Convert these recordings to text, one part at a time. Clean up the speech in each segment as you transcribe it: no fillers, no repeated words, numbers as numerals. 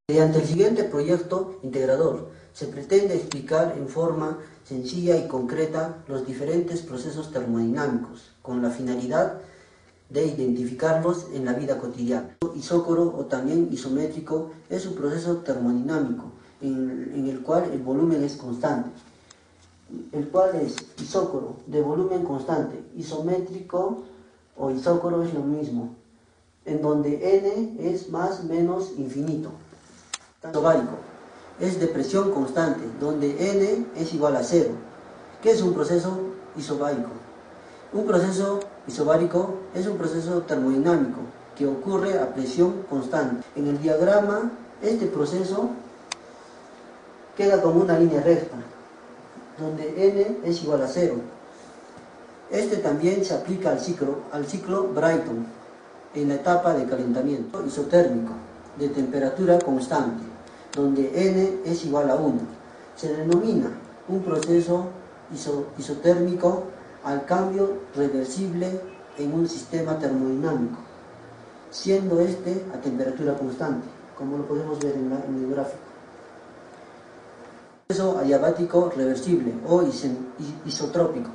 Mediante el siguiente proyecto integrador, se pretende explicar en forma sencilla y concreta los diferentes procesos termodinámicos, con la finalidad de identificarlos en la vida cotidiana. Isócoro o también isométrico es un proceso termodinámico en el cual el volumen es constante, el cual es isócoro de volumen constante. Isométrico o isócoro es lo mismo, en donde n es más menos infinito. Isobárico es de presión constante, donde n es igual a 0. ¿Qué es un proceso isobárico? Un proceso isobárico es un proceso termodinámico que ocurre a presión constante. En el diagrama, este proceso queda como una línea recta, donde n es igual a 0. Este también se aplica al ciclo Brayton, en la etapa de calentamiento isotérmico, de temperatura constante, donde n es igual a 1. Se denomina un proceso isotérmico al cambio reversible en un sistema termodinámico, siendo este a temperatura constante, como lo podemos ver en el gráfico. Proceso adiabático reversible o isotrópico,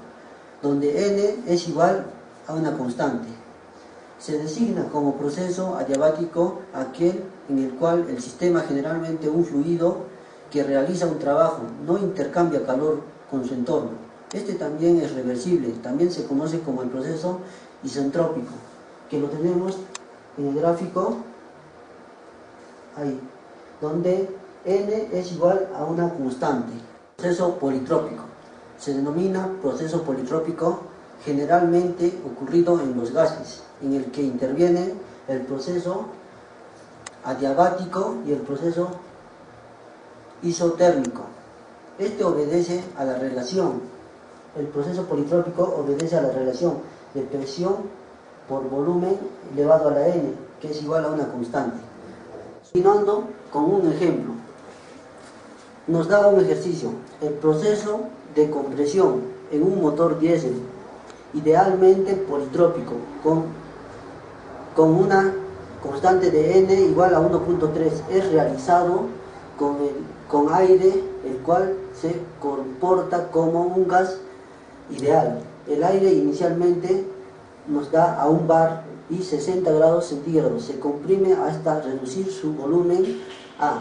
donde n es igual a una constante. Se designa como proceso adiabático aquel en el cual el sistema, generalmente un fluido que realiza un trabajo, no intercambia calor con su entorno. Este también es reversible, también se conoce como el proceso isentrópico, que lo tenemos en el gráfico ahí, donde n es igual a una constante. Proceso politrópico se denomina proceso politrópico generalmente ocurrido en los gases, en el que interviene el proceso adiabático y el proceso isotérmico. Este obedece a la relación, el proceso politrópico obedece a la relación de presión por volumen elevado a la n, que es igual a una constante. Continuando con un ejemplo, nos da un ejercicio: el proceso de compresión en un motor diésel, idealmente politrópico, con una constante de n igual a 1.3, es realizado con aire, el cual se comporta como un gas ideal. El aire inicialmente nos da a 1 bar y 60 grados centígrados. Se comprime hasta reducir su volumen a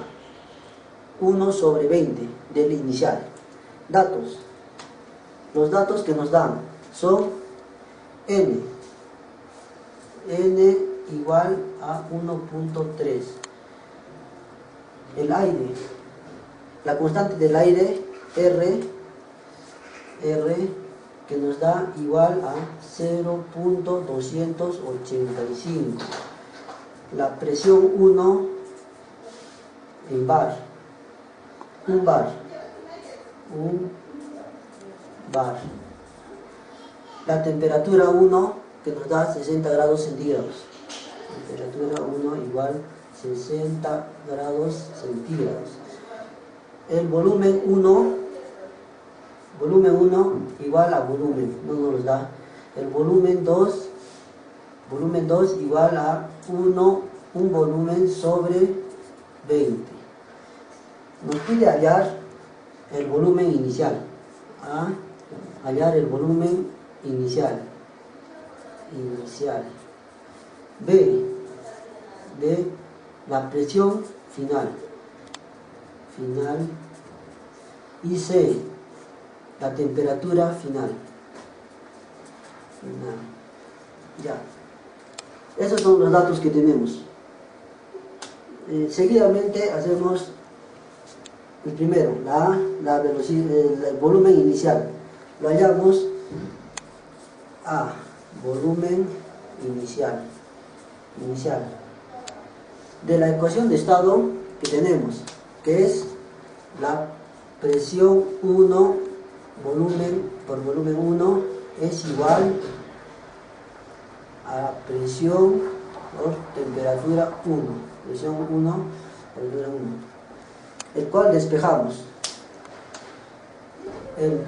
1/20 del inicial. Datos. Los datos que nos dan son n igual a 1.3. El aire, la constante del aire, R, que nos da igual a 0.285. La presión 1 en bar, 1 bar. La temperatura 1, que nos da 60 grados centígrados. Temperatura 1 igual 60 grados centígrados. El volumen 1 igual a volumen, no nos da. El volumen 2 igual a un volumen sobre 20. Nos pide hallar el volumen inicial. Hallar el volumen inicial. B, la presión final. Y C, la temperatura final. Ya. Esos son los datos que tenemos. Seguidamente hacemos el primero, la velocidad, el volumen inicial. Lo hallamos a volumen inicial de la ecuación de estado que tenemos, que es la presión 1 volumen por volumen 1 es igual a presión por temperatura 1, presión 1 por temperatura 1, el cual despejamos. El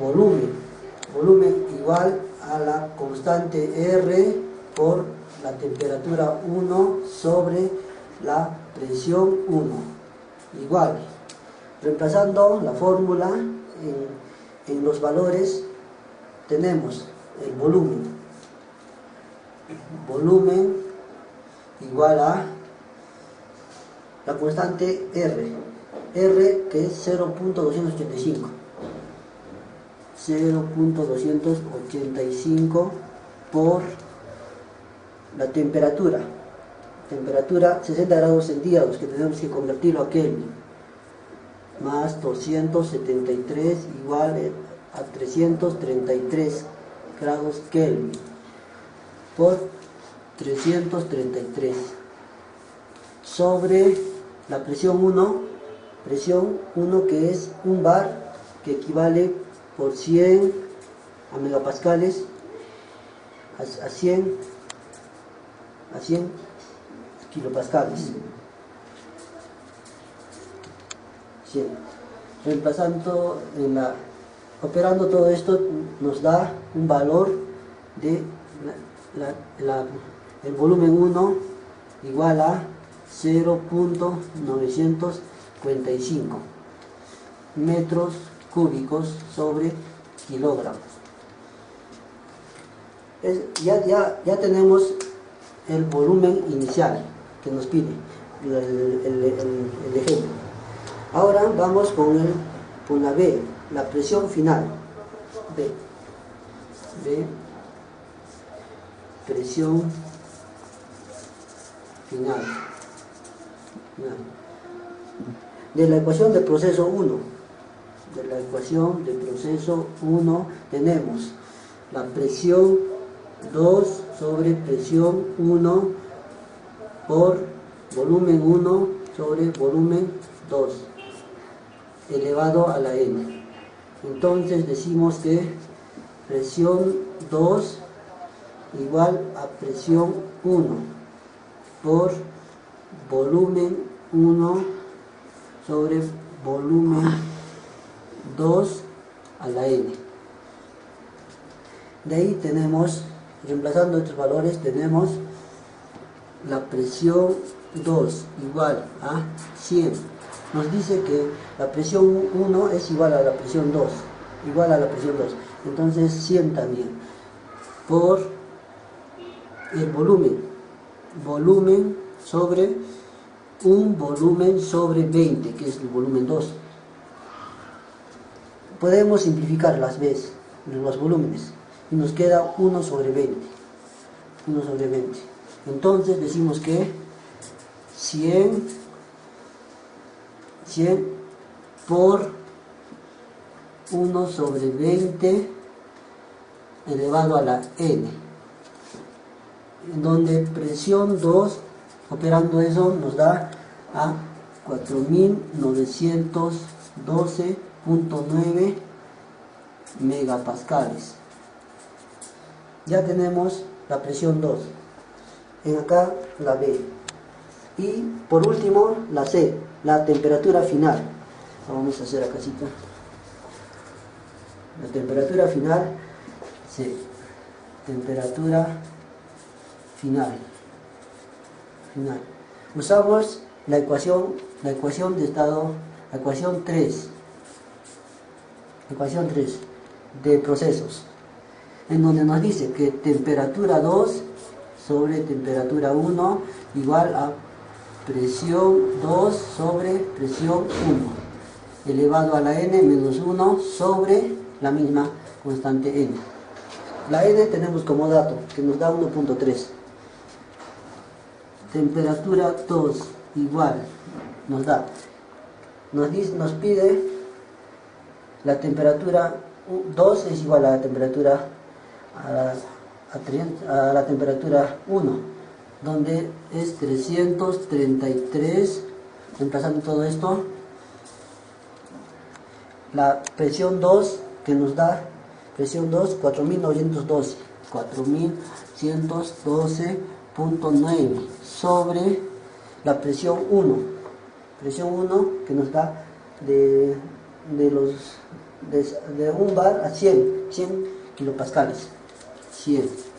volumen igual a la constante R por la temperatura 1 sobre la presión 1. igual, reemplazando la fórmula en los valores, tenemos el volumen igual a la constante R que es 0.285 por la temperatura 60 grados centígrados, que tenemos que convertirlo a Kelvin, más 273 igual a 333 grados Kelvin por 333 sobre la presión 1 que es un bar, que equivale por 100 a megapascales a 100 kilopascales. 100. Reemplazando operando todo esto nos da un valor de el volumen 1 igual a 0.955 metros cúbicos sobre kilogramos. Ya tenemos el volumen inicial que nos pide el ejemplo. Ahora vamos con la B, la presión final. B, presión final. De la ecuación de proceso 1, tenemos la presión 2 sobre presión 1 por volumen 1 sobre volumen 2 elevado a la n. Entonces decimos que presión 2 igual a presión 1 por volumen 1 sobre volumen 2 a la n. De ahí tenemos, reemplazando estos valores, tenemos la presión 2 igual a 100. Nos dice que la presión 1 es igual a la presión 2, entonces 100 también, por el volumen sobre un volumen sobre 20, que es el volumen 2. Podemos simplificar las B's, los volúmenes, y nos queda 1 sobre 20. Entonces decimos que 100 por 1 sobre 20 elevado a la n, en donde presión 2, operando eso, nos da a 4912.9 megapascales. Ya tenemos la presión 2. En acá la B. Y por último la C, la temperatura final. Vamos a hacer acá cita. La temperatura final, C. Temperatura final. Usamos la ecuación de estado, la ecuación 3 de procesos, en donde nos dice que temperatura 2 sobre temperatura 1 igual a presión 2 sobre presión 1 elevado a la n menos 1 sobre la misma constante n. La n tenemos como dato que nos da 1.3. Temperatura 2 igual nos pide la temperatura 2 es igual a la temperatura a la temperatura 1, donde es 333, reemplazando todo esto, la presión 2 que nos da, presión 2, 4112.9 sobre la presión 1 que nos da de un bar a 100 kilopascales, 100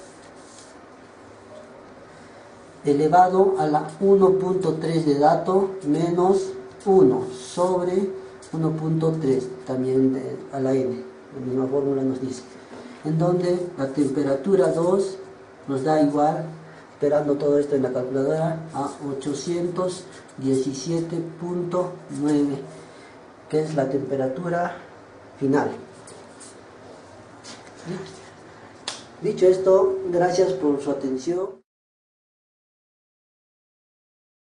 elevado a la 1.3 de dato menos 1 sobre 1.3, también a la n, la misma fórmula nos dice, en donde la temperatura 2 nos da igual, operando todo esto en la calculadora, a 817.9, que es la temperatura final. Dicho esto, gracias por su atención.